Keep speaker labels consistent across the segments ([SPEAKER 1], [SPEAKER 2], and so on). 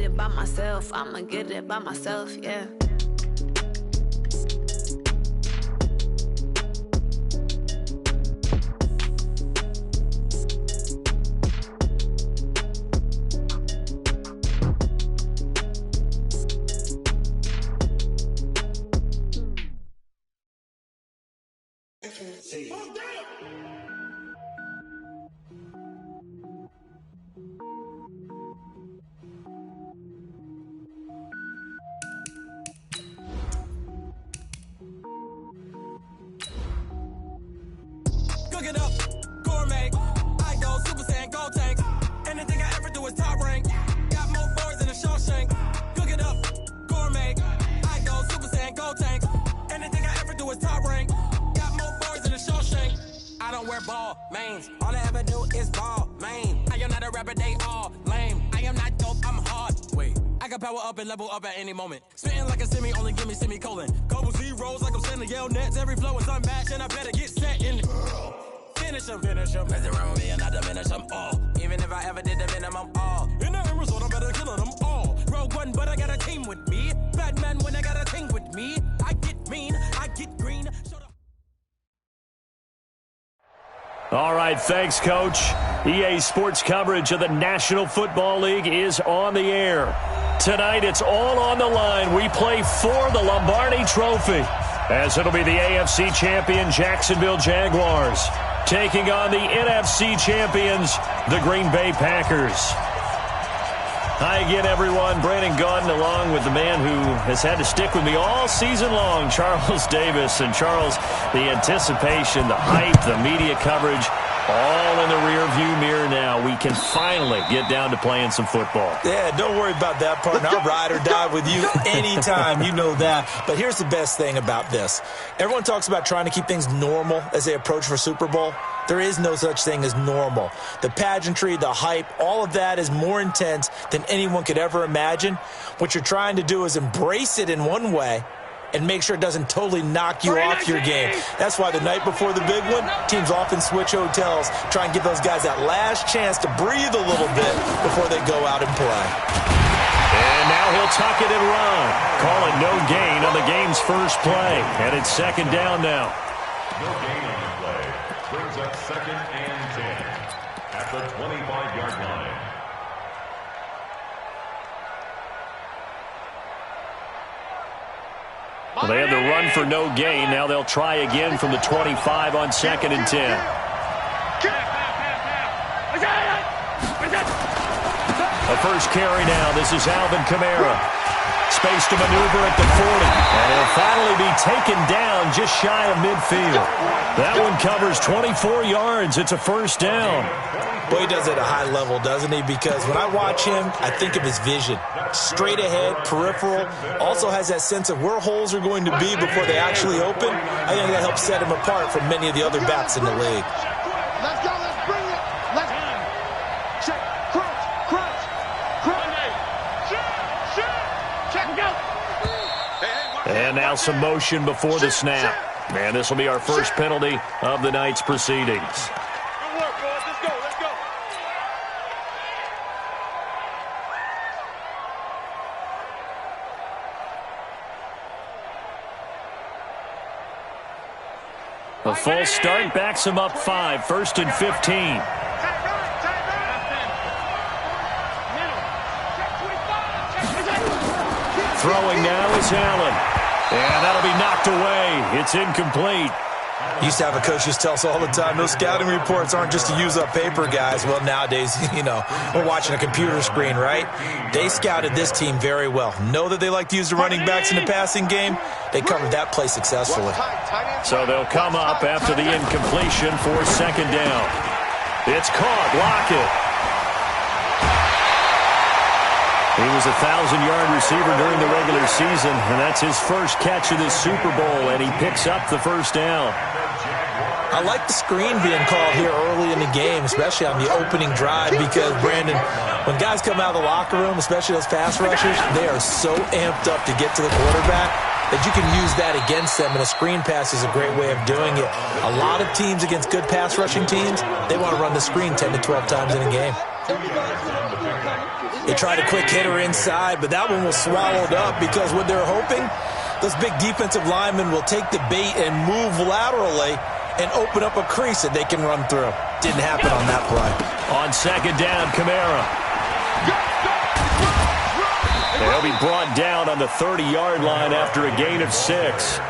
[SPEAKER 1] it by myself. I'ma get it by myself, yeah.
[SPEAKER 2] Cook it up, gourmet. I go Super Saiyan, gold tank. Anything I ever do is top rank. Got more boys than a Shawshank. Cook it up, gourmet. I go Super Saiyan, gold tank. Anything I ever do is top rank. Got more boys than a Shawshank. I don't wear ball mains. All I ever do is ball main. I am not a rapper, they all lame. I am not dope, I'm hard. Wait, I can power up and level up at any moment. Spitting like a semi, only give me semicolon. Couple zeros like I'm sending yell nets. Every flow is unmatched and I better get set in. Finish him. Mess around with me and I diminish them all. Even if I ever did the minimum, all. In the end result, I'm better killing them all. Rogue One, but I got a team with me. Batman when I got a team with me. I get mean, I get green.
[SPEAKER 3] All right, thanks, Coach. EA Sports coverage of the National Football League is on the air. Tonight, it's all on the line. We play for the Lombardi Trophy, as it'll be the AFC champion Jacksonville Jaguars taking on the NFC champions, the Green Bay Packers. Hi again, everyone. Brandon Gaudin along with the man who has had to stick with me all season long, Charles Davis. And Charles, the anticipation, the hype, the media coverage, all in the rearview mirror now. We can finally get down to playing some football.
[SPEAKER 4] Yeah, don't worry about that part. And I'll ride or die with you anytime. You know that. But here's the best thing about this. Everyone talks about trying to keep things normal as they approach for Super Bowl. There is no such thing as normal. The pageantry, the hype, all of that is more intense than anyone could ever imagine. What you're trying to do is embrace it in one way and make sure it doesn't totally knock you off your game. That's why the night before the big one, teams often switch hotels, try and give those guys that last chance to breathe a little bit before they go out and play.
[SPEAKER 3] And now he'll tuck it and run. Call it no gain on the game's first play. And it's second down now.
[SPEAKER 5] No gain on the play. Brings up second and 10 at the 25-yard line.
[SPEAKER 3] Well, they had the run for no gain. Now they'll try again from the 25 on second and 10. The first carry now. This is Alvin Kamara. Space to maneuver at the 40. And he'll finally be taken down just shy of midfield. That one covers 24 yards. It's a first down.
[SPEAKER 4] Boy, he does it at a high level, doesn't he? Because when I watch him, I think of his vision. Straight ahead, peripheral. Also has that sense of where holes are going to be before they actually open. I think that helps set him apart from many of the other backs in the league.
[SPEAKER 6] Let's go. Let's bring it. Let's check. Crunch. Check. Go.
[SPEAKER 3] And now some motion before the snap. And this will be our first penalty of the night's proceedings. A full start backs him up 5, first and 15. Throwing now is Allen. And that'll be knocked away. It's incomplete.
[SPEAKER 4] Used to have a coach just tell us all the time, those scouting reports aren't just to use up paper, guys. Well, nowadays, we're watching a computer screen, right? They scouted this team very well. Know that they like to use the running backs in the passing game. They covered that play successfully.
[SPEAKER 3] So they'll come up after the incompletion for second down. It's caught. Lockett. He was a 1,000-yard receiver during the regular season, and that's his first catch of this Super Bowl, and he picks up the first down.
[SPEAKER 4] I like the screen being called here early in the game, especially on the opening drive, because, Brandon, when guys come out of the locker room, especially those pass rushers, they are so amped up to get to the quarterback that you can use that against them, and a screen pass is a great way of doing it. A lot of teams against good pass rushing teams, they want to run the screen 10 to 12 times in a game. They tried a quick hitter inside, but that one was swallowed up because what they're hoping, those big defensive linemen will take the bait and move laterally and open up a crease that they can run through. Didn't happen on that play.
[SPEAKER 3] On second down, Kamara. They'll be brought down on the 30-yard line after a gain of 6.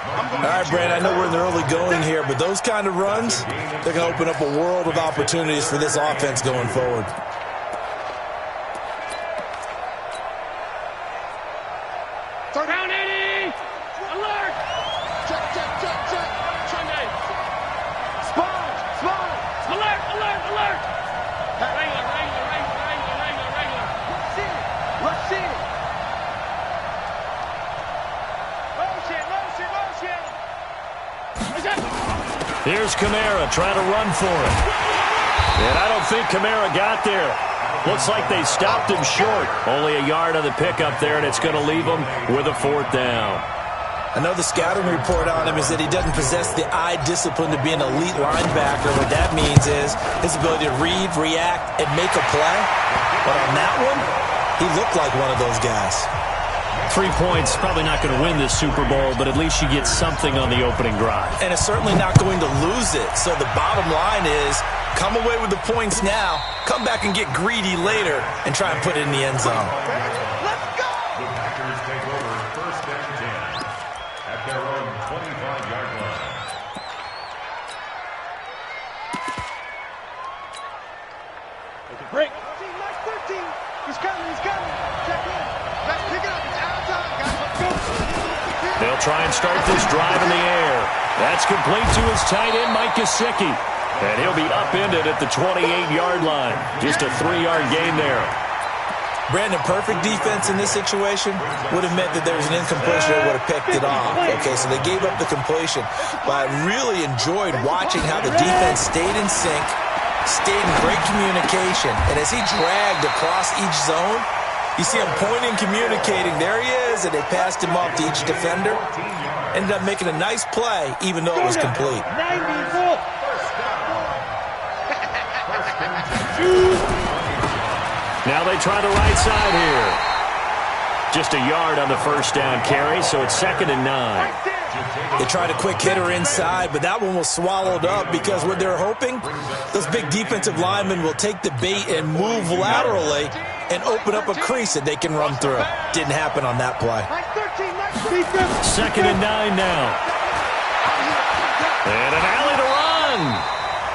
[SPEAKER 4] All right, Brandon, I know we're in the early going here, but those kind of runs, they're going to open up a world of opportunities for this offense going forward.
[SPEAKER 6] Down 80! Alert! Check, check, check, check! Sunday! Sponge! Sponge! Alert! Alert! Alert! Wrangler! Wrangler! Wrangler! Wrangler! Wrangler! Wrangler! Rush in! Rush in! Motion! Motion! Motion!
[SPEAKER 3] Here's Kamara trying to run for it. And I don't think Kamara got there. Looks like they stopped him short. Only a yard on the pickup there, and it's going to leave him with a 4th down.
[SPEAKER 4] I know the scouting report on him is that he doesn't possess the eye discipline to be an elite linebacker. What that means is his ability to read, react, and make a play. But on that one, he looked like one of those guys.
[SPEAKER 3] 3 points, probably not going to win this Super Bowl, but at least you get something on the opening drive.
[SPEAKER 4] And it's certainly not going to lose it. So the bottom line is, come away with the points now, come back and get greedy later, and try and put it in the end zone.
[SPEAKER 6] Let's go!
[SPEAKER 5] The Packers take over 1st and 10 at their own 25-yard line.
[SPEAKER 6] Take a break. 13. He's coming. He's coming. Check in. Let's pick it up. It's out of time, guys. Let's go.
[SPEAKER 3] They'll try and start this drive in the air. That's complete to his tight end, Mike Gesicki. And he'll be upended at the 28-yard line. Just a 3-yard gain there.
[SPEAKER 4] Brandon, perfect defense in this situation would have meant that there was an incompletion that would have picked it off. Okay, so they gave up the completion. But I really enjoyed watching how the defense stayed in sync, stayed in great communication. And as he dragged across each zone, you see him pointing, communicating. There he is, and they passed him off to each defender. Ended up making a nice play, even though it was complete.
[SPEAKER 6] 94.
[SPEAKER 3] Now they try the right side here. Just a yard on the 1st down carry, so it's 2nd and 9.
[SPEAKER 4] They tried a quick hitter inside, but that one was swallowed up because what they're hoping, those big defensive linemen will take the bait and move laterally and open up a crease that they can run through. Didn't happen on that play.
[SPEAKER 3] 2nd and 9 now. And an alley to run.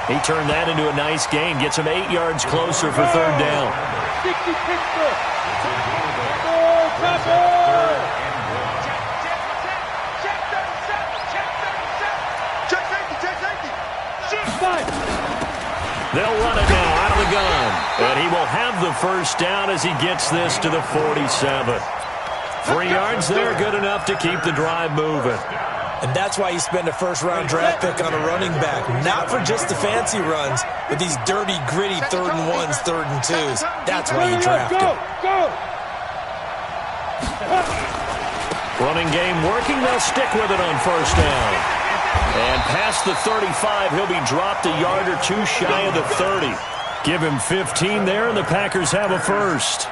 [SPEAKER 3] He turned that into a nice gain. Gets him 8 yards closer for 3rd down.
[SPEAKER 6] 60 Pittsburgh.
[SPEAKER 3] They'll run it now out of the gun. And he will have the 1st down as he gets this to the 47. 3 yards there, good enough to keep the drive moving.
[SPEAKER 4] And that's why you spend a 1st-round draft pick on a running back. Not for just the fancy runs, but these dirty, gritty 3rd and 1s, 3rd and 2s. That's why you draft him.
[SPEAKER 3] Running game working. They'll stick with it on 1st down. And past the 35, he'll be dropped a yard or 2 shy of the 30. Give him 15 there, and the Packers have a 1st.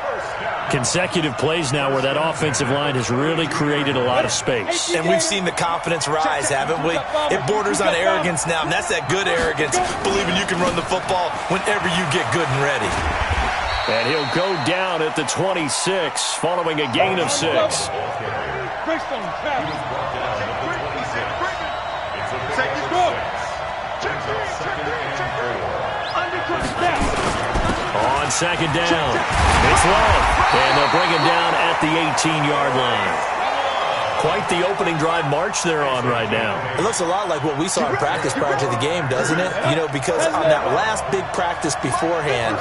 [SPEAKER 3] Consecutive plays now where that offensive line has really created a lot of space.
[SPEAKER 4] And we've seen the confidence rise, haven't we? It borders on arrogance now, and that's that good arrogance, believing you can run the football whenever you get good and ready.
[SPEAKER 3] And he'll go down at the 26, following a gain of 6. On 2nd down, it's Love, and they'll bring him down at the 18-yard line. Quite the opening drive march they're on right now.
[SPEAKER 4] It looks a lot like what we saw in practice prior to the game, doesn't it? You know, because on that last big practice beforehand,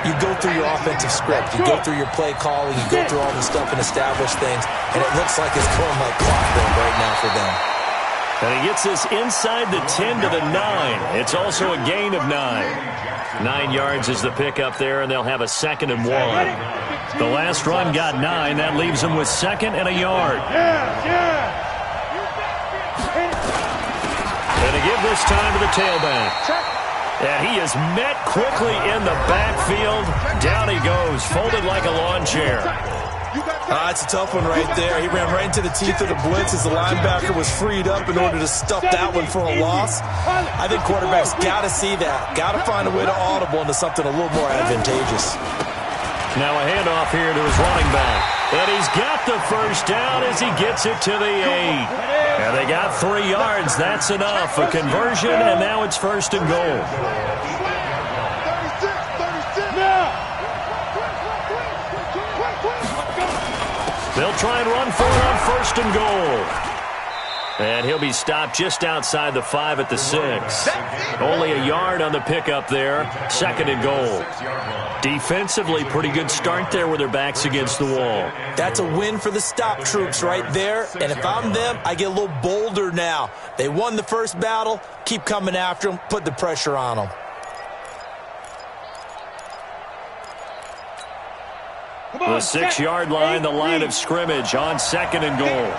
[SPEAKER 4] you go through your offensive script, you go through your play calling, you go through all the stuff and establish things, and it looks like it's going like clockwork right now for them.
[SPEAKER 3] And he gets this inside the 10 to the 9. It's also a gain of 9. 9 yards is the pickup there, and they'll have a 2nd and 1. The last run got 9. That leaves them with 2nd and a yard. And they give this time to the tailback. And he is met quickly in the backfield. Down he goes, folded like a lawn chair.
[SPEAKER 4] It's a tough one right there. He ran right into the teeth of the blitz as the linebacker was freed up in order to stuff that one for a loss. I think quarterbacks got to see that. Got to find a way to audible into something a little more advantageous.
[SPEAKER 3] Now a handoff here to his running back. And he's got the first down as he gets it to the 8. And they got 3 yards. That's enough. A conversion, and now it's 1st and goal. They'll try and run for it on 1st and goal. And he'll be stopped just outside the 5 at the 6. Only a yard on the pickup there. 2nd and goal. Defensively, pretty good start there with their backs against the wall.
[SPEAKER 4] That's a win for the stop troops right there. And if I'm them, I get a little bolder now. They won the first battle. Keep coming after them. Put the pressure on them.
[SPEAKER 3] The 6-yard line, the line of scrimmage on 2nd and goal.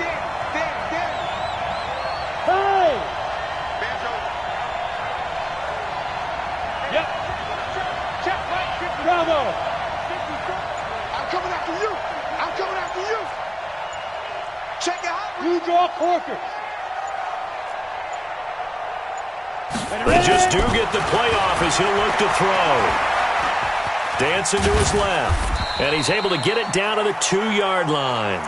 [SPEAKER 3] They just do get the playoff as he'll look to throw. Dancing to his left. And he's able to get it down to the 2-yard line.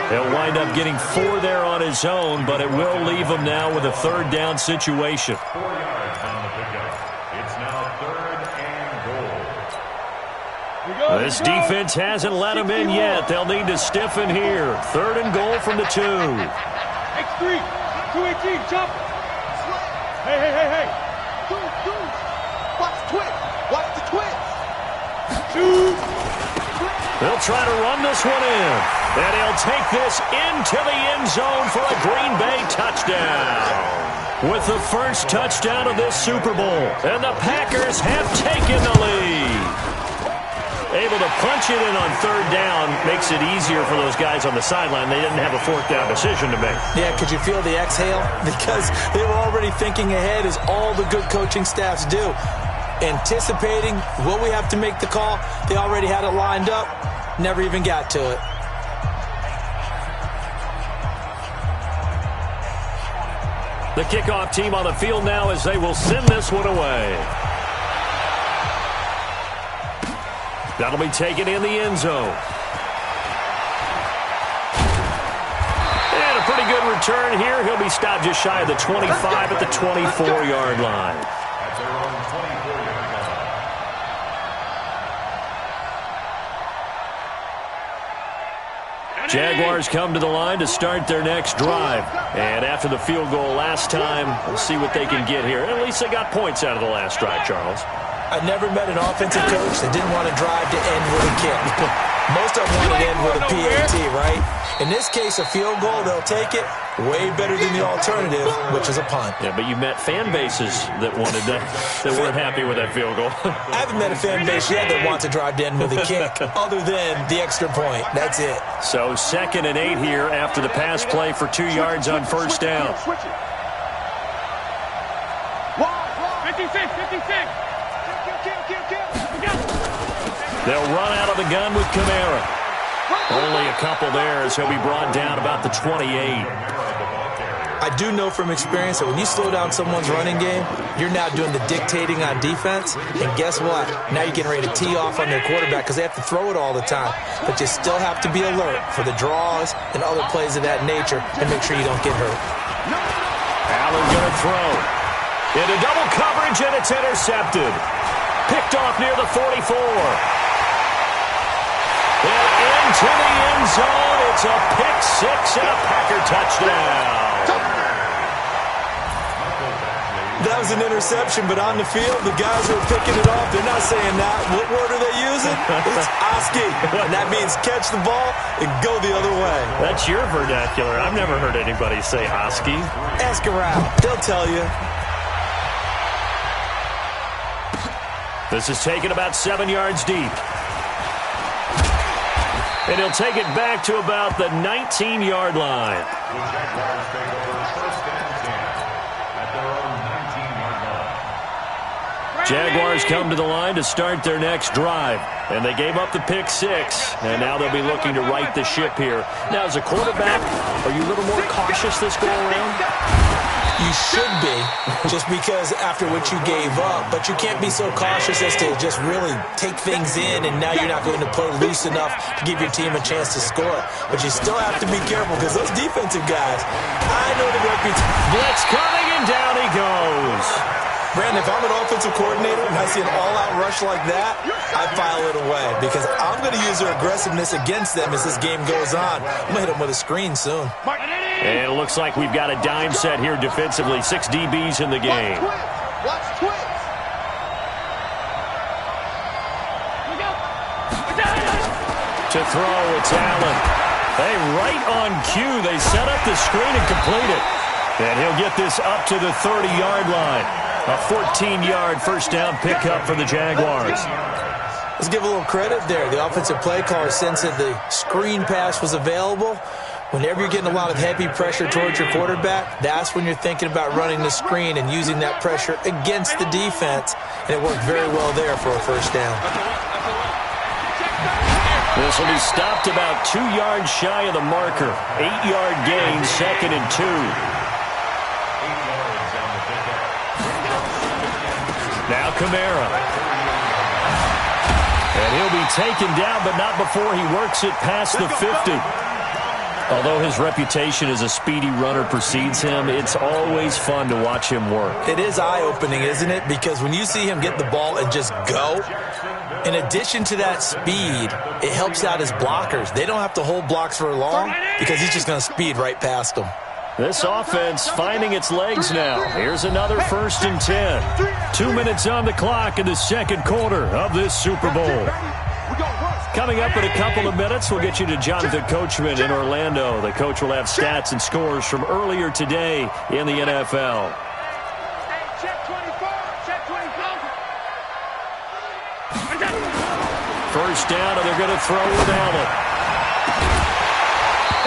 [SPEAKER 3] He'll wind up getting 4 there on his own, but it will leave him now with a 3rd down situation.
[SPEAKER 5] 4 yards on the pickup. It's now 3rd and goal.
[SPEAKER 3] This defense hasn't let him in yet. They'll need to stiffen here. 3rd and goal from the 2.
[SPEAKER 6] X3, 218, jump. Hey. Watch the twist. Watch the twist.
[SPEAKER 3] They'll try to run this one in. And he'll take this into the end zone for a Green Bay touchdown. With the first touchdown of this Super Bowl. And the Packers have taken the lead. Able to punch it in on 3rd down makes it easier for those guys on the sideline. They didn't have a 4th down decision to make.
[SPEAKER 4] Yeah, could you feel the exhale? Because they were already thinking ahead, as all the good coaching staffs do. Anticipating, will we have to make the call? They already had it lined up. Never even got to it.
[SPEAKER 3] The kickoff team on the field now as they will send this one away. That'll be taken in the end zone. And a pretty good return here. He'll be stopped just shy of the 25 at the 24-yard line.
[SPEAKER 5] At their own 24-yard line.
[SPEAKER 3] Jaguars come to the line to start their next drive. And after the field goal last time, we'll see what they can get here. At least they got points out of the last drive, Charles.
[SPEAKER 4] I never met an offensive coach that didn't want to drive to end with a kick. Most of them want to end with a PAT, right? In this case, a field goal, they'll take it. Way better than the alternative, which is a punt.
[SPEAKER 3] Yeah, but you met fan bases that wanted that weren't happy with that field goal.
[SPEAKER 4] I haven't met a fan base yet that wants to drive to end with a kick, other than the extra point. That's it.
[SPEAKER 3] So 2nd and 8 here after the pass play for 2 yards on 1st down.
[SPEAKER 6] 56.
[SPEAKER 3] They'll run out of the gun with Kamara. Only a couple there as he'll be brought down about the 28.
[SPEAKER 4] I do know from experience that when you slow down someone's running game, you're now doing the dictating on defense. And guess what? Now you're getting ready to tee off on their quarterback because they have to throw it all the time. But you still have to be alert for the draws and other plays of that nature and make sure you don't get hurt.
[SPEAKER 3] Allen going to throw. Into double coverage, and it's intercepted. Picked off near the 44. And into the end zone. It's a pick 6 and a Packer touchdown.
[SPEAKER 4] That was an interception, but on the field, the guys who are picking it off, they're not saying that. What word are they using? It's Oski. And that means catch the ball and go the other way.
[SPEAKER 3] That's your vernacular. I've never heard anybody say Oski.
[SPEAKER 4] Ask around. They'll tell you.
[SPEAKER 3] This is taken about 7 yards deep. And he'll take it back to about the 19-yard line.
[SPEAKER 5] The Jaguars take over 1st and 10 at their own 19-yard line.
[SPEAKER 3] Jaguars come to the line to start their next drive. And they gave up the pick 6. And now they'll be looking to right the ship here. Now, as a quarterback, are you a little more cautious this go-around?
[SPEAKER 4] You should be, just because after what you gave up. But you can't be so cautious as to just really take things in, and now you're not going to play loose enough to give your team a chance to score. But you still have to be careful, because those defensive guys, I know the reputation.
[SPEAKER 3] Blitz coming, and down he goes.
[SPEAKER 4] Brandon, if I'm an offensive coordinator and I see an all-out rush like that, I file it away, because I'm going to use their aggressiveness against them as this game goes on. I'm going to hit them with a screen soon.
[SPEAKER 3] And it looks like we've got a dime set here defensively. 6 DBs in the game.
[SPEAKER 6] Watch twins.
[SPEAKER 3] To throw, it's Allen. Hey, right on cue, they set up the screen and complete it. And he'll get this up to the 30-yard line. A 14-yard first down pickup for the Jaguars.
[SPEAKER 4] Let's give a little credit there. The offensive play caller sensed that the screen pass was available. Whenever you're getting a lot of heavy pressure towards your quarterback, that's when you're thinking about running the screen and using that pressure against the defense. And it worked very well there for a first down.
[SPEAKER 3] This will be stopped about 2 yards shy of the marker. 8-yard gain, 2nd and 2. Now Kamara. And he'll be taken down, but not before he works it past the 50. Although his reputation as a speedy runner precedes him, it's always fun to watch him work.
[SPEAKER 4] It is eye-opening, isn't it? Because when you see him get the ball and just go, in addition to that speed, it helps out his blockers. They don't have to hold blocks for long because he's just going to speed right past them.
[SPEAKER 3] This offense finding its legs now. Here's another 1st and 10. 2 minutes on the clock in the second quarter of this Super Bowl. Coming up in a couple of minutes, we'll get you to Jonathan Coachman in Orlando. The coach will have stats and scores from earlier today in the NFL. First down, and they're going to throw with Allen.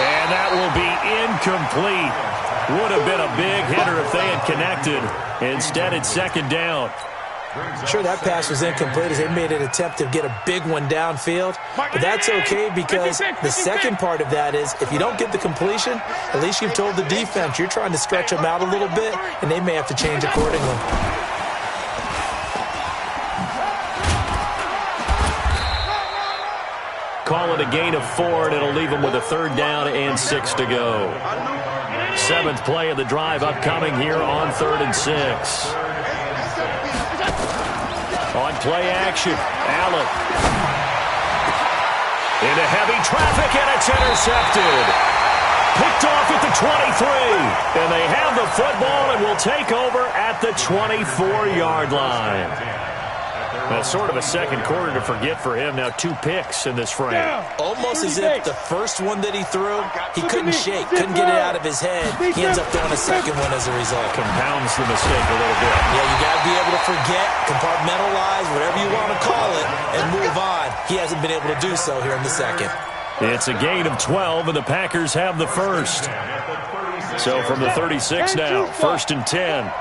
[SPEAKER 3] And that will be incomplete. Would have been a big hitter if they had connected. Instead, it's 2nd down.
[SPEAKER 4] Sure, that pass was incomplete as they made an attempt to get a big one downfield. But that's okay, because the second part of that is if you don't get the completion, at least you've told the defense you're trying to stretch them out a little bit, and they may have to change accordingly.
[SPEAKER 3] Call it a gain of 4, and it'll leave them with a 3rd down and 6 to go. 7th play of the drive upcoming here on 3rd and 6. On play action, Allen. Into heavy traffic, and it's intercepted. Picked off at the 23. And they have the football and will take over at the 24-yard line. That's sort of a second quarter to forget for him. Now 2 picks in this frame.
[SPEAKER 4] Almost as if the first one that he threw, he couldn't shake, couldn't get it out of his head. He ends up throwing a second one as a result.
[SPEAKER 3] Compounds the mistake a little bit.
[SPEAKER 4] Yeah, you got to be able to forget, compartmentalize, whatever you want to call it, and move on. He hasn't been able to do so here in the second.
[SPEAKER 3] It's a gain of 12, and the Packers have the first. So from the 36 now, 1st and 10.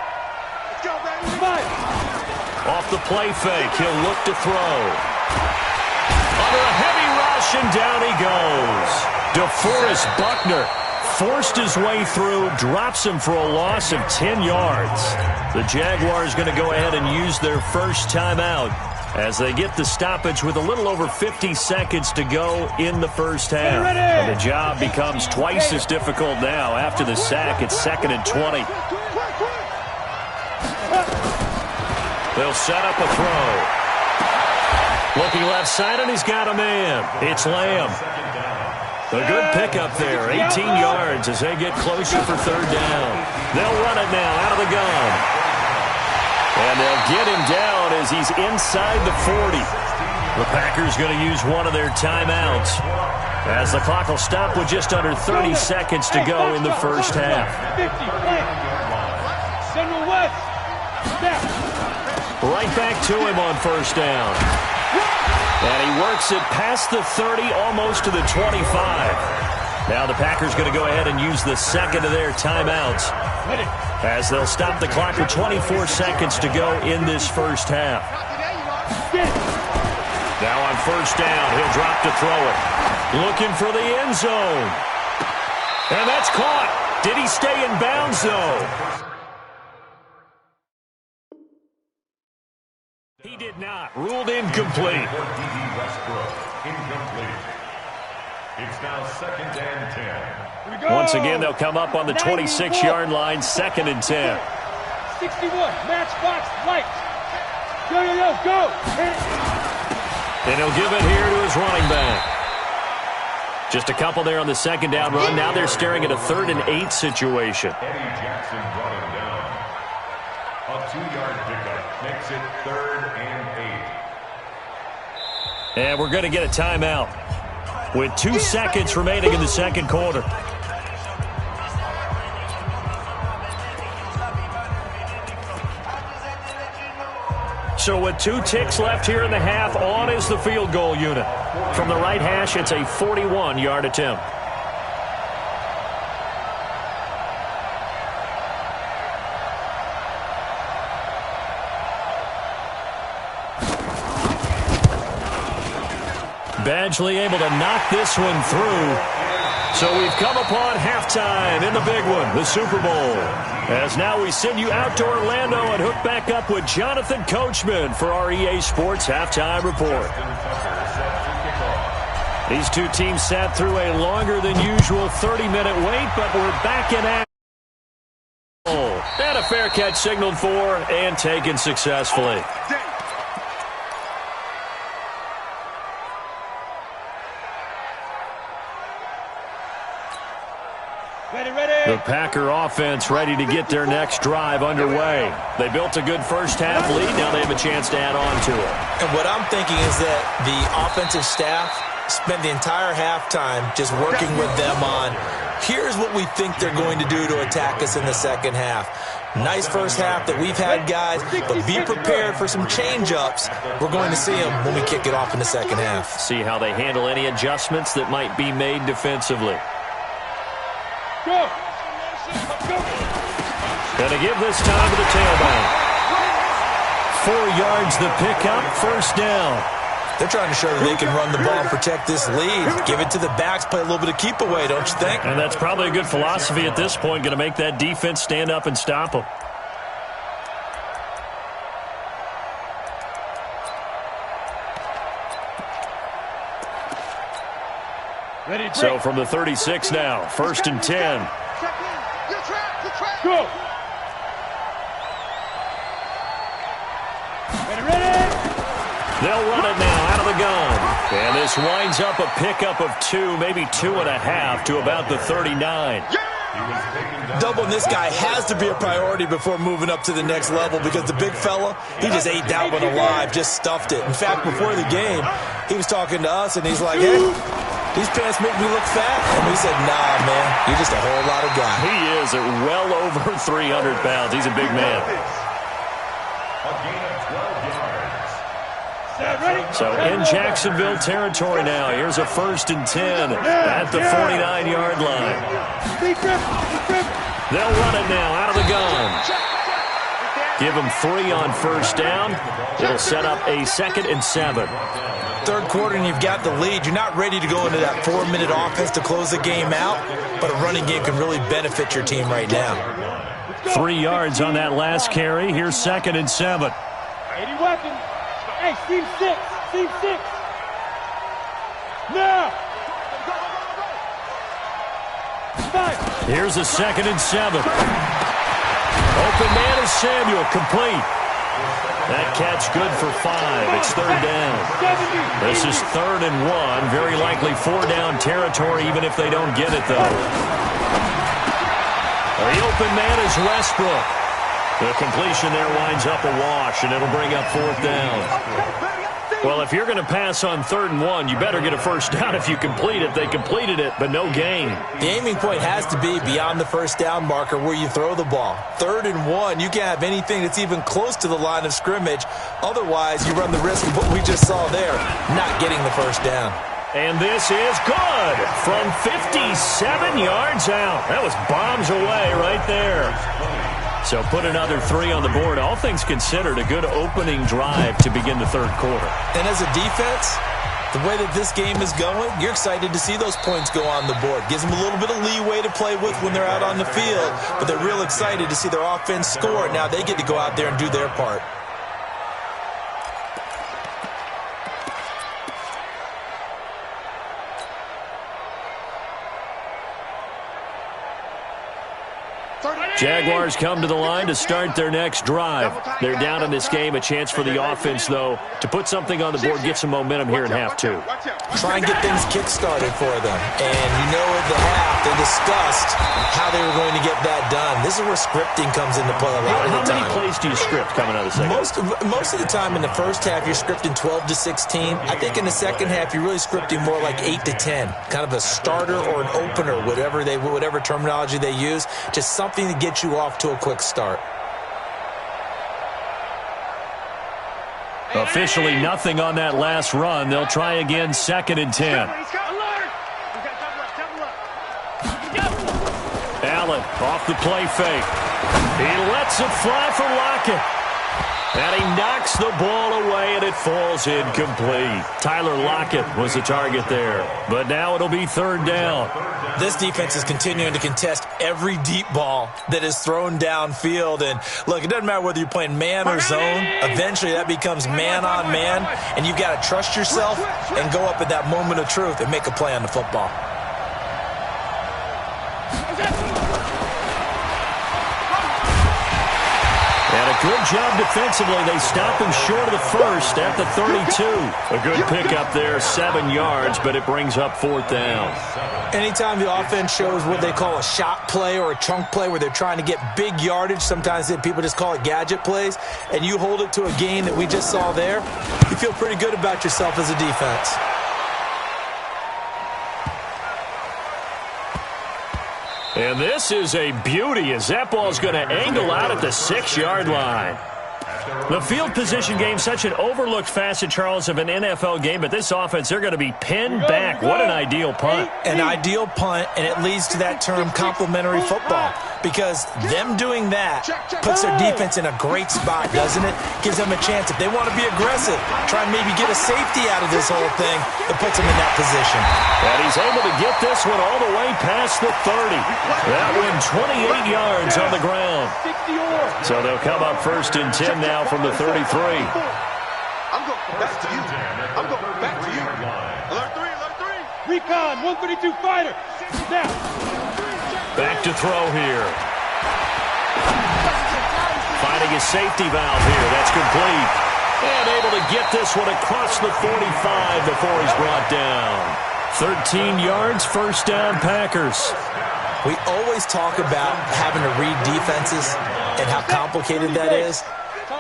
[SPEAKER 3] Off the play fake, he'll look to throw. Under a heavy rush, and down he goes. DeForest Buckner forced his way through, drops him for a loss of 10 yards. The Jaguars going to go ahead and use their first timeout as they get the stoppage with a little over 50 seconds to go in the first half. And the job becomes twice as difficult now. After the sack, it's 2nd and 20. They'll set up a throw. Looking left side, and he's got a man. It's Lamb. A good pickup there, 18 yards as they get closer for 3rd down. They'll run it now out of the gun. And they'll get him down as he's inside the 40. The Packers going to use one of their timeouts as the clock will stop with just under 30 seconds to go in the first half. Right back to him on 1st down. And he works it past the 30, almost to the 25. Now the Packers going to go ahead and use the second of their timeouts as they'll stop the clock with 24 seconds to go in this first half. Now on first down, he'll drop to throw it. Looking for the end zone. And that's caught. Did he stay in bounds, though? He did not. Ruled incomplete.
[SPEAKER 5] Incomplete. It's now 2nd and 10.
[SPEAKER 3] Once again, they'll come up on the 26-yard line, 2nd and 10.
[SPEAKER 6] 61, matchbox, lights. Go, go, go, go.
[SPEAKER 3] And he'll give it here to his running back. Just a couple there on the second down run. Now they're staring at a 3rd and 8 situation.
[SPEAKER 5] Eddie Jackson brought him down. A 2-yard pickup makes it 3rd and 8.
[SPEAKER 3] And we're going to get a timeout with 2 seconds remaining in the second quarter. So with 2 ticks left here in the half, on is the field goal unit. From the right hash, it's a 41-yard attempt. Badgley able to knock this one through. So we've come upon halftime in the big one, the Super Bowl. As now we send you out to Orlando and hook back up with Jonathan Coachman for our EA Sports Halftime Report. These two teams sat through a longer than usual 30-minute wait, but we're back in action. And a fair catch signaled for and taken successfully. The Packer offense ready to get their next drive underway. They built a good first-half lead. Now they have a chance to add on to it.
[SPEAKER 4] And what I'm thinking is that the offensive staff spent the entire halftime just working with them on, here's what we think they're going to do to attack us in the second half. Nice first half that we've had, guys, but be prepared for some change-ups. We're going to see them when we kick it off in the second half.
[SPEAKER 3] See how they handle any adjustments that might be made defensively.
[SPEAKER 6] Go.
[SPEAKER 3] Going to give this time to the tailback. 4 yards the pickup, first down.
[SPEAKER 4] They're trying to show that they can run the ball and protect this lead. Give it to the backs, play a little bit of keep away, don't you think?
[SPEAKER 3] And that's probably a good philosophy at this point, going to make that defense stand up and stop them. So from the 36 now, 1st and 10.
[SPEAKER 6] Go.
[SPEAKER 3] They'll run it now out of the gun. And this winds up a pickup of 2, maybe 2.5 to about the 39.
[SPEAKER 4] Doubling this guy has to be a priority before moving up to the next level because the big fella, he just ate that one alive, just stuffed it. In fact, before the game, he was talking to us, and he's like, hey, these pants make me look fat. And we said, nah, man, you're just a whole lot of guy.
[SPEAKER 3] He is at well over 300 pounds. He's a big man.
[SPEAKER 5] A gain of 12 yards.
[SPEAKER 3] So in Jacksonville territory now. Here's a 1st and 10 at the 49-yard line. They'll run it now out of the gun. Give them 3 on first down. It'll set up a 2nd and 7.
[SPEAKER 4] Third quarter and you've got the lead. You're not ready to go into that 4-minute offense to close the game out, but a running game can really benefit your team right now.
[SPEAKER 3] 3 yards on that last carry. Here's 2nd and 7.
[SPEAKER 6] 80 weapons. Hey, team 6. Team 6. Now. 5.
[SPEAKER 3] Here's a 2nd and 7. Open man is Samuel, complete. That catch good for 5. It's 3rd down. This is 3rd and 1. Very likely 4-down territory, even if they don't get it, though. The open man is Westbrook. The completion there winds up a wash, and it'll bring up 4th down. Well, if you're going to pass on 3rd and 1, you better get a first down if you complete it. They completed it, but no gain.
[SPEAKER 4] The aiming point has to be beyond the first down marker where you throw the ball. 3rd and 1, you can't have anything that's even close to the line of scrimmage. Otherwise, you run the risk of what we just saw there, not getting the first down.
[SPEAKER 3] And this is good from 57 yards out. That was bombs away right there. So put another 3 on the board. All things considered, a good opening drive to begin the third quarter.
[SPEAKER 4] And as a defense, the way that this game is going, you're excited to see those points go on the board. Gives them a little bit of leeway to play with when they're out on the field, but they're real excited to see their offense score. Now they get to go out there and do their part.
[SPEAKER 3] Jaguars come to the line to start their next drive. They're down in this game. A chance for the offense, though, to put something on the board, get some momentum here in half 2.
[SPEAKER 4] Try and get things kick-started for them. And you know at the half, they discussed how they were going to get that done. This is where scripting comes into play a lot of the time.
[SPEAKER 3] How many plays do you script coming out of the second?
[SPEAKER 4] Most of the time in the first half, you're scripting 12 to 16. I think in the second half, you're really scripting more like 8 to 10. Kind of a starter or an opener, whatever terminology they use. Just something to get you off to a quick start.
[SPEAKER 3] Officially nothing on that last run. They'll try again, 2nd and 10. Allen off the play fake. He lets it fly for Lockett. And he knocks the ball away, and it falls incomplete. Tyler Lockett was the target there. But now it'll be 3rd down.
[SPEAKER 4] This defense is continuing to contest every deep ball that is thrown downfield. And, look, it doesn't matter whether you're playing man or zone. Eventually that becomes man on man, and you've got to trust yourself and go up at that moment of truth and make a play on the football.
[SPEAKER 3] And a good job defensively. They stop him short of the first at the 32. A good pickup there, 7 yards, but it brings up 4th down.
[SPEAKER 4] Anytime the offense shows what they call a shot play or a chunk play where they're trying to get big yardage, sometimes people just call it gadget plays, and you hold it to a gain that we just saw there, you feel pretty good about yourself as a defense.
[SPEAKER 3] And this is a beauty as that ball's going to angle out at the 6-yard line. The field position game, such an overlooked facet, Charles, of an NFL game, but this offense, they're going to be pinned back. What an ideal punt.
[SPEAKER 4] An ideal punt, and it leads to that term complementary football, because them doing that puts their defense in a great spot, doesn't it? Gives them a chance. If they want to be aggressive, try and maybe get a safety out of this whole thing, it puts them in that position.
[SPEAKER 3] And he's able to get this one all the way past the 30. That one 28 yards on the ground. So they'll come up 1st and 10 now from the 33.
[SPEAKER 6] I'm going back to you. I'm going back to you. Alert 3. Recon, 132 fighter. Now.
[SPEAKER 3] Back to throw here. Finding a safety valve here. That's complete. And able to get this one across the 45 before he's brought down. 13 yards, 1st down, Packers.
[SPEAKER 4] We always talk about having to read defenses and how complicated that is.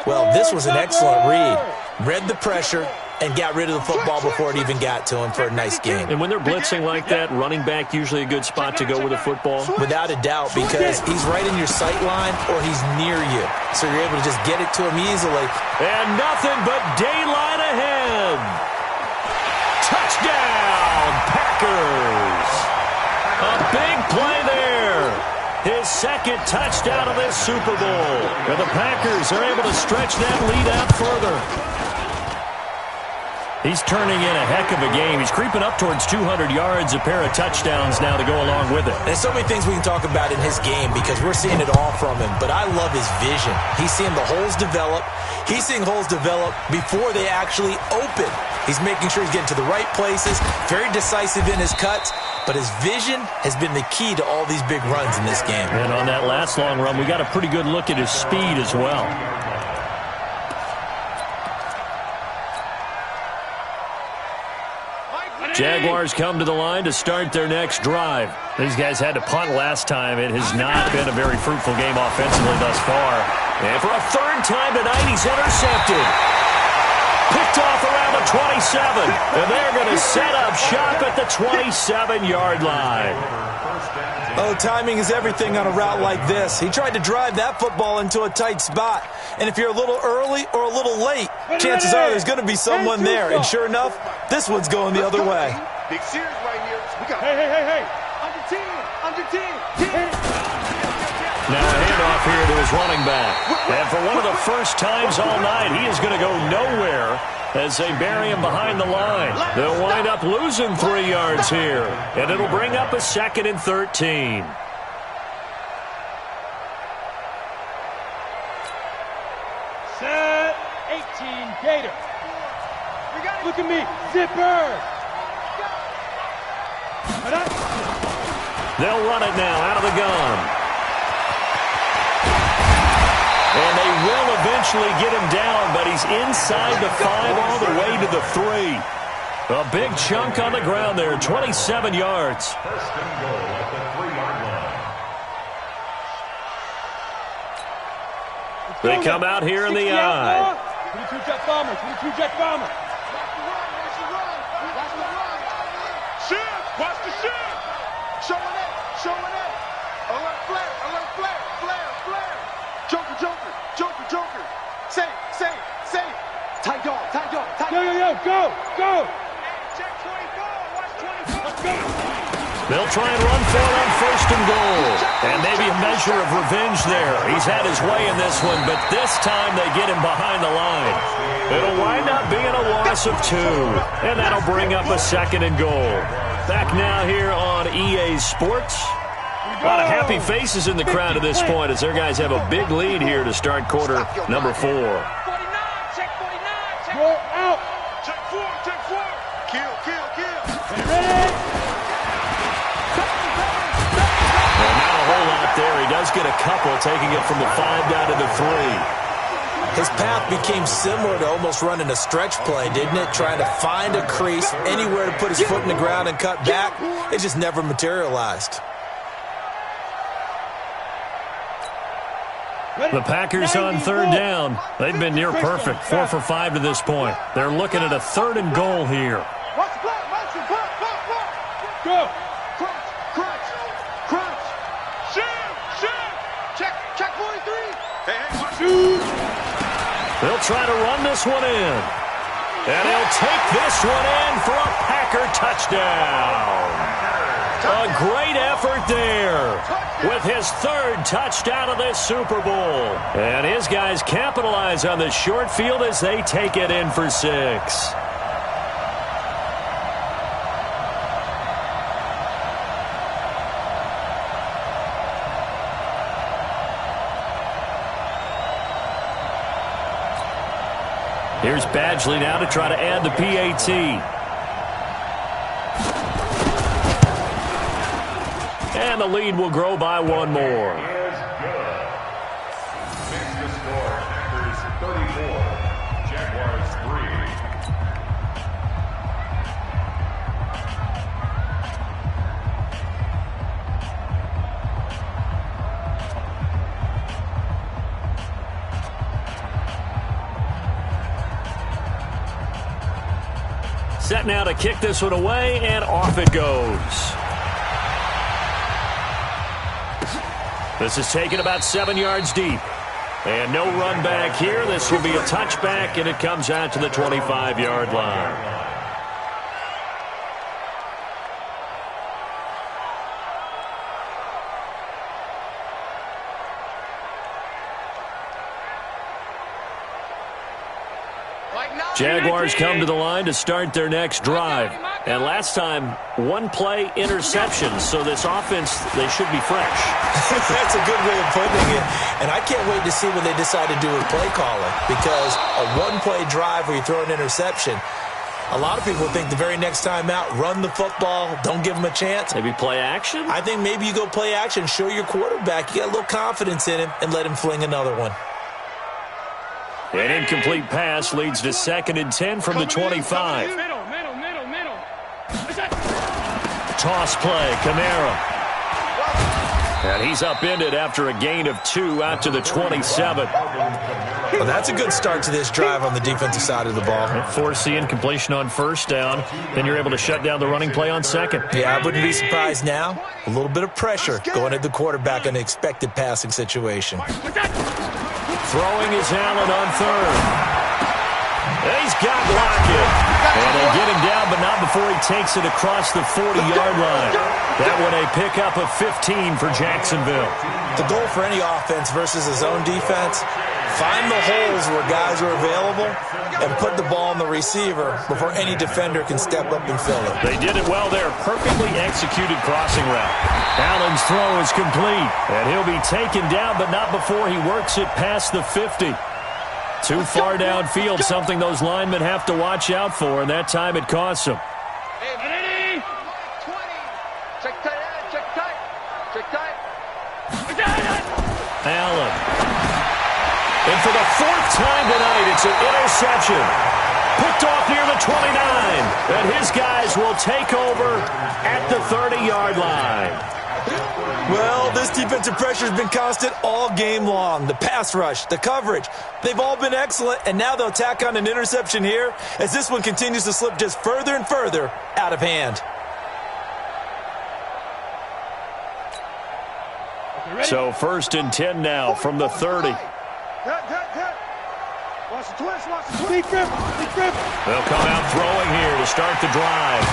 [SPEAKER 4] Well, this was an excellent read. Read the pressure and got rid of the football before it even got to him for a nice game.
[SPEAKER 3] And when they're blitzing like that, running back usually a good spot to go with a football?
[SPEAKER 4] Without a doubt, because he's right in your sight line or he's near you. So you're able to just get it to him easily.
[SPEAKER 3] And nothing but daylight ahead. Touchdown, Packers. A big play there. His 2nd touchdown of this Super Bowl. And the Packers are able to stretch that lead out further. He's turning in a heck of a game. He's creeping up towards 200 yards, a pair of touchdowns now to go along with it.
[SPEAKER 4] There's so many things we can talk about in his game because we're seeing it all from him. But I love his vision. He's seeing the holes develop. He's seeing holes develop before they actually open. He's making sure he's getting to the right places, very decisive in his cuts. But his vision has been the key to all these big runs in this game.
[SPEAKER 3] And on that last long run, we got a pretty good look at his speed as well. Jaguars come to the line to start their next drive. These guys had to punt last time. It has not been a very fruitful game offensively thus far. And for a 3rd time tonight, he's intercepted. Picked off around the 27. And they're going to set up shop at the 27-yard line.
[SPEAKER 4] Oh, timing is everything on a route like this. He tried to drive that football into a tight spot. And if you're a little early or a little late, chances are there's going to be someone there. And sure enough, this one's going the other way.
[SPEAKER 6] Big series right here. We got hey. Under team.
[SPEAKER 3] Now a handoff here to his running back. And for one of the first times all night, he is going to go nowhere as they bury him behind the line. They'll wind up losing 3 yards here. And it'll bring up a 2nd and 13.
[SPEAKER 6] Set 18 Gator. Look at me. Zipper.
[SPEAKER 3] They'll run it now out of the gun. And they will eventually get him down, but he's inside the 5 all the way to the 3. A big chunk on the ground there, 27 yards.
[SPEAKER 5] First and goal at the 3-yard line.
[SPEAKER 3] They come out here in the eye.
[SPEAKER 6] 22 jet bomber. Watch the shift. Showing it. Alert flare. Joker. Safe. Tight dog. Yo, go. Check 24, watch 24. Let's go.
[SPEAKER 3] They'll try and run for it on 1st and goal. And maybe a measure of revenge there. He's had his way in this one, but this time they get him behind the line. It'll wind up being a loss of 2. And that'll bring up a 2nd and goal. Back now here on EA Sports. A lot of happy faces in the crowd at this point as their guys have a big lead here to start quarter number 4.
[SPEAKER 6] 49, check 49. Roll out. Check 4. Kill. Ready?
[SPEAKER 3] Well, not a whole lot there. He does get a couple, taking it from the 5 down to the 3.
[SPEAKER 4] His path became similar to almost running a stretch play, didn't it? Trying to find a crease, anywhere to put his foot in the ground and cut back. It just never materialized.
[SPEAKER 3] The Packers on 3rd down. They've been near perfect, 4 for 5 to this point. They're looking at a 3rd and goal here.
[SPEAKER 6] Watch the block. Go. Crunch. Shoot. Check 43. Hey, shoot.
[SPEAKER 3] They'll try to run this one in. And he'll take this one in for a Packer touchdown. A great effort there with his 3rd touchdown of this Super Bowl. And his guys capitalize on the short field as they take it in for 6. Here's Badgley now to try to add the PAT. And the lead will grow by 1 more.
[SPEAKER 5] Is good. Makes the score Packers 34, Jaguars 3.
[SPEAKER 3] Set now to kick this one away, and off it goes. This is taken about 7 yards deep. And no run back here. This will be a touchback, and it comes out to the 25-yard line. Jaguars come to the line to start their next drive. And last time, 1-play interception, so this offense, they should be fresh.
[SPEAKER 4] That's a good way of putting it. And I can't wait to see what they decide to do with play calling, because a 1-play drive where you throw an interception, a lot of people think the very next time out, run the football, don't give them a chance.
[SPEAKER 3] Maybe play action?
[SPEAKER 4] I think maybe you go play action, show your quarterback you got a little confidence in him, and let him fling another one.
[SPEAKER 3] An incomplete pass leads to 2nd and 10 from the 25.
[SPEAKER 6] Middle.
[SPEAKER 3] Toss play, Kamara. And he's upended after a gain of 2 out to the 27.
[SPEAKER 4] Well, that's a good start to this drive on the defensive side of the ball.
[SPEAKER 3] Forcing completion on 1st down. Then you're able to shut down the running play on 2nd.
[SPEAKER 4] Yeah, I wouldn't be surprised now. A little bit of pressure going at the quarterback in an expected passing situation.
[SPEAKER 3] Throwing is Allen on 3rd. He's got Lockett. And they get him down, but not before he takes it across the 40-yard line. That one a pickup of 15 for Jacksonville.
[SPEAKER 4] The goal for any offense versus his own defense, find the holes where guys are available and put the ball on the receiver before any defender can step up and fill it.
[SPEAKER 3] They did it well there. Perfectly executed crossing route. Allen's throw is complete, and he'll be taken down, but not before he works it past the 50. Too far downfield, something those linemen have to watch out for, and that time it costs them.
[SPEAKER 6] Check tight.
[SPEAKER 3] Allen. And for the fourth time tonight, it's an interception. Picked off near the 29. And his guys will take over at the 30-yard line.
[SPEAKER 4] Well, this defensive pressure has been constant all game long. The pass rush, the coverage, they've all been excellent, and now they'll tack on an interception here as this one continues to slip just further and further out of hand.
[SPEAKER 3] So 1st and 10 now from the 30. They'll come out throwing here to start the drive.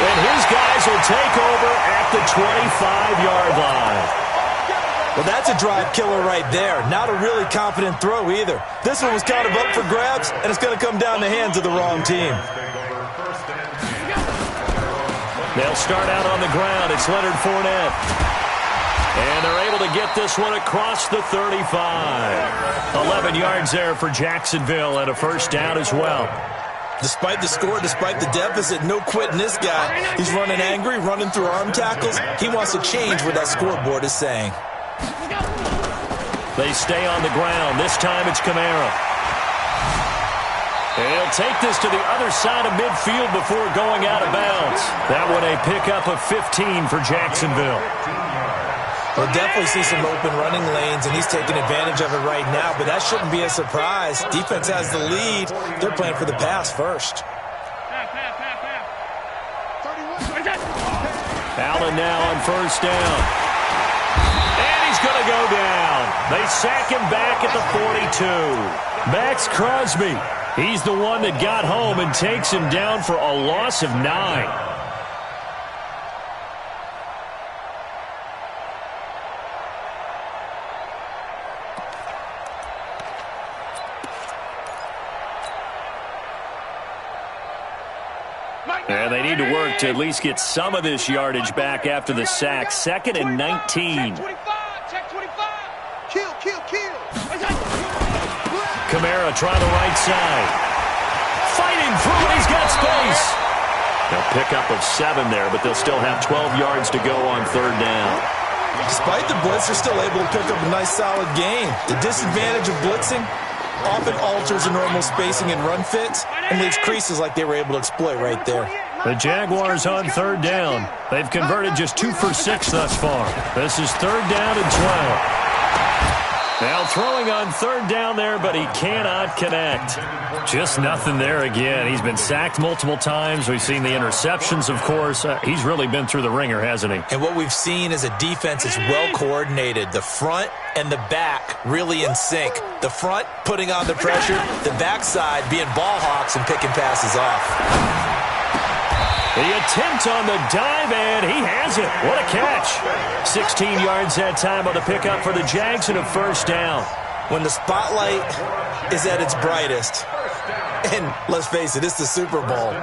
[SPEAKER 3] And his guys will take over at the 25-yard line.
[SPEAKER 4] Well, that's a drive killer right there. Not a really confident throw either. This one was kind of up for grabs, and it's going to come down the hands of the wrong team.
[SPEAKER 3] They'll start out on the ground. It's Leonard Fournette. And they're able to get this one across the 35. 11 yards there for Jacksonville and a first down as well.
[SPEAKER 4] Despite the score, despite the deficit, no quitting this guy. He's running angry, running through arm tackles. He wants to change what that scoreboard is saying.
[SPEAKER 3] They stay on the ground. This time it's Kamara. And he'll take this to the other side of midfield before going out of bounds. That one a pickup of 15 for Jacksonville.
[SPEAKER 4] We'll definitely see some open running lanes, and he's taking advantage of it right now, but that shouldn't be a surprise. Defense has the lead. They're playing for the pass first.
[SPEAKER 3] Allen now on first down. And he's going to go down. They sack him back at the 42. Max Crosby. He's the one that got home and takes him down for a loss of 9. And they need to work to at least get some of this yardage back after the sack. 2nd and 19. Kamara try the right side. Fighting through it. He's got space. They'll pick up of 7 there, but they'll still have 12 yards to go on 3rd down.
[SPEAKER 4] Despite the blitz, they're still able to pick up a nice, solid game. The disadvantage of blitzing often alters the normal spacing and run fits and leaves creases like they were able to exploit right there.
[SPEAKER 3] The Jaguars on 3rd down. They've converted just 2 for 6 thus far. This is 3rd down and 12. Now throwing on 3rd down there, but he cannot connect. Just nothing there again. He's been sacked multiple times. We've seen the interceptions, of course. He's really been through the ringer, hasn't he?
[SPEAKER 4] And what we've seen is a defense that's well coordinated. The front and the back really in sync. The front putting on the pressure, the backside being ball hawks and picking passes off.
[SPEAKER 3] The attempt on the dive, and he has it. What a catch. 16 yards that time on the pickup for the Jags and a first down.
[SPEAKER 4] When the spotlight is at its brightest, and let's face it, it's the Super Bowl,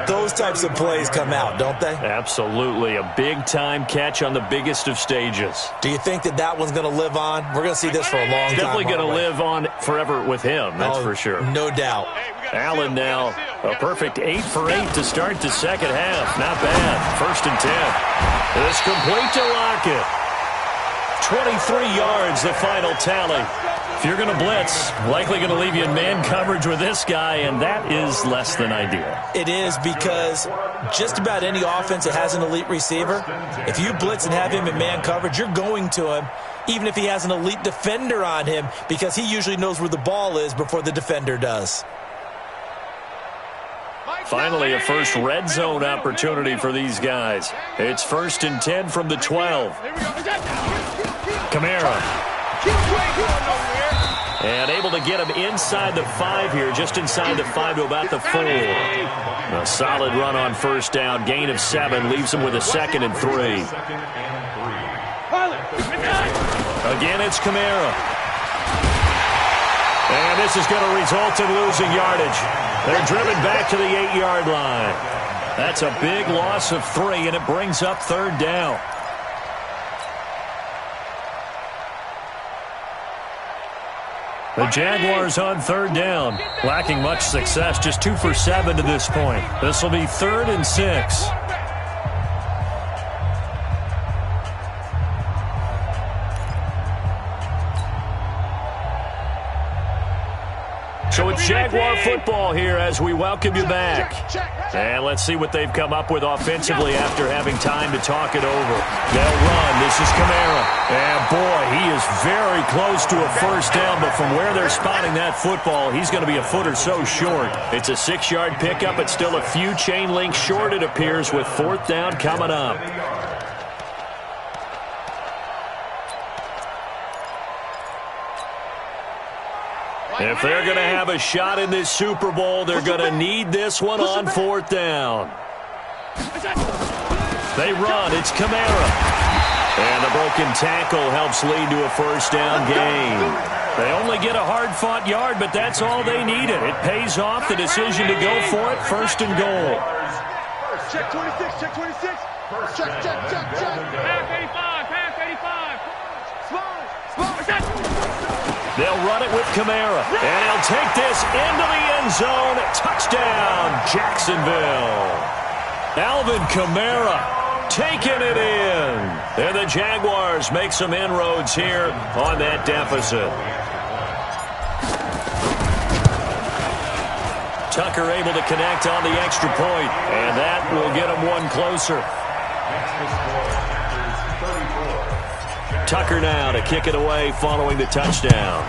[SPEAKER 4] those types of plays come out, don't they?
[SPEAKER 3] Absolutely. A big-time catch on the biggest of stages.
[SPEAKER 4] Do you think that that one's going to live on? We're going to see this for a long time.
[SPEAKER 3] Definitely going to live on forever with him, that's for sure.
[SPEAKER 4] No doubt.
[SPEAKER 3] Allen now, a perfect 8 for 8 to start the second half. Not bad. 1st and 10. It's complete to Lockett. 23 yards, the final tally. If you're going to blitz, likely going to leave you in man coverage with this guy, and that is less than ideal.
[SPEAKER 4] It is, because just about any offense that has an elite receiver, if you blitz and have him in man coverage, you're going to him, even if he has an elite defender on him, because he usually knows where the ball is before the defender does.
[SPEAKER 3] Finally, a first red zone opportunity for these guys. It's 1st and 10 from the 12. Kamara. And able to get him inside the 5 here, just inside the 5 to about the 4. A solid run on first down. Gain of 7 leaves him with a 2nd and 3. Again, it's Kamara. And this is going to result in losing yardage. They're driven back to the 8-yard line. That's a big loss of 3, and it brings up 3rd down. The Jaguars on 3rd down, lacking much success, just 2 for 7 to this point. This will be 3rd and 6. So it's Jaguar football here as we welcome you back. And let's see what they've come up with offensively after having time to talk it over. They'll run. This is Kamara. And, boy, he is very close to a first down, but from where they're spotting that football, he's going to be a foot or so short. It's a 6-yard pickup. It's still a few chain links short, it appears, with 4th down coming up. If they're going to have a shot in this Super Bowl, they're going to need this one on 4th down. They run. It's Kamara. And the broken tackle helps lead to a first down gain. They only get a hard-fought yard, but that's all they needed. It pays off the decision to go for it, 1st and goal.
[SPEAKER 6] Check 26, check 26. Check. Pass 85, pass 85. Small.
[SPEAKER 3] They'll run it with Kamara, and he'll take this into the end zone. Touchdown, Jacksonville. Alvin Kamara taking it in. And the Jaguars make some inroads here on that deficit. Tucker able to connect on the extra point, and that will get him one closer. Tucker now to kick it away following the touchdown.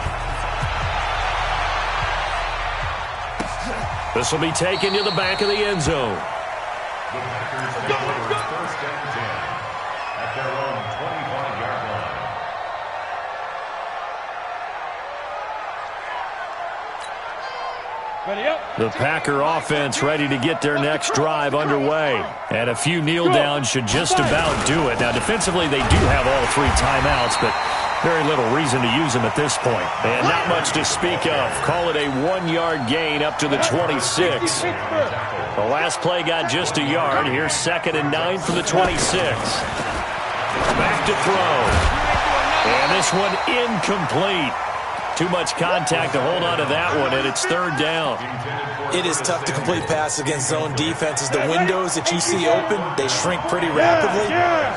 [SPEAKER 3] This will be taken to the back of the end zone.
[SPEAKER 5] The Packers go first and 10 at their own 25-yard line.
[SPEAKER 3] The Packer offense ready to get their next drive underway. And a few kneel downs should just about do it. Now, defensively, they do have all 3 timeouts, but very little reason to use them at this point. And not much to speak of. Call it a 1-yard gain up to the 26. The last play got just a yard. Here's 2nd and 9 from the 26. Back to throw. And this one incomplete. Too much contact to hold on to that one, and it's 3rd down.
[SPEAKER 4] It is tough to complete passes against zone defenses. The windows that you see open, they shrink pretty rapidly.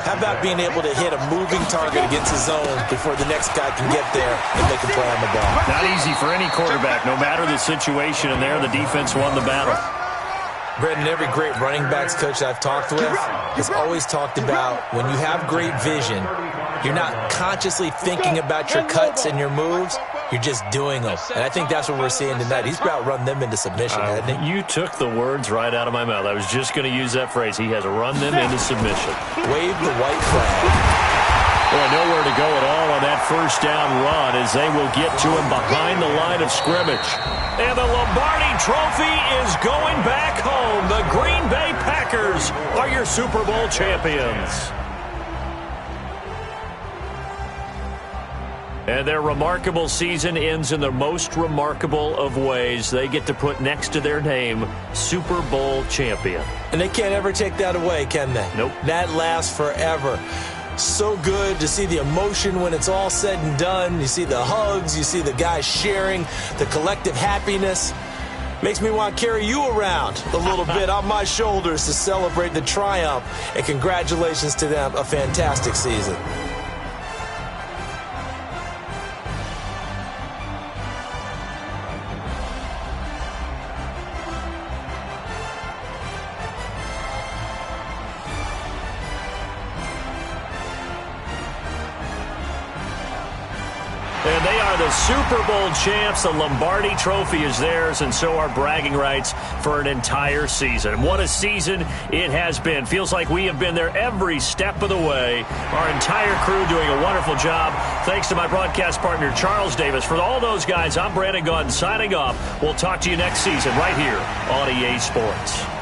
[SPEAKER 4] How about being able to hit a moving target against the zone before the next guy can get there and make a play on the ball?
[SPEAKER 3] Not easy for any quarterback. No matter the situation in there, the defense won the battle.
[SPEAKER 4] Brendan, every great running backs coach I've talked with has always talked about when you have great vision, you're not consciously thinking about your cuts and your moves. You're just doing them. And I think that's what we're seeing tonight. He's about run them into submission, hasn't he?
[SPEAKER 3] You took the words right out of my mouth. I was just going to use that phrase. He has run them into submission.
[SPEAKER 4] Wave the white flag.
[SPEAKER 3] Boy, nowhere to go at all on that first down run as they will get to him behind the line of scrimmage. And the Lombardi Trophy is going back home. The Green Bay Packers are your Super Bowl champions. And their remarkable season ends in the most remarkable of ways. They get to put next to their name, Super Bowl champion.
[SPEAKER 4] And they can't ever take that away, can they?
[SPEAKER 3] Nope.
[SPEAKER 4] That lasts forever. So good to see the emotion when it's all said and done. You see the hugs. You see the guys sharing, the collective happiness. Makes me want to carry you around a little bit on my shoulders to celebrate the triumph. And congratulations to them. A fantastic season.
[SPEAKER 3] And they are are the Super Bowl champs. The Lombardi Trophy is theirs, and so are bragging rights for an entire season. What a season it has been. Feels like we have been there every step of the way. Our entire crew doing a wonderful job. Thanks to my broadcast partner, Charles Davis. For all those guys, I'm Brandon Gunn signing off. We'll talk to you next season right here on EA Sports.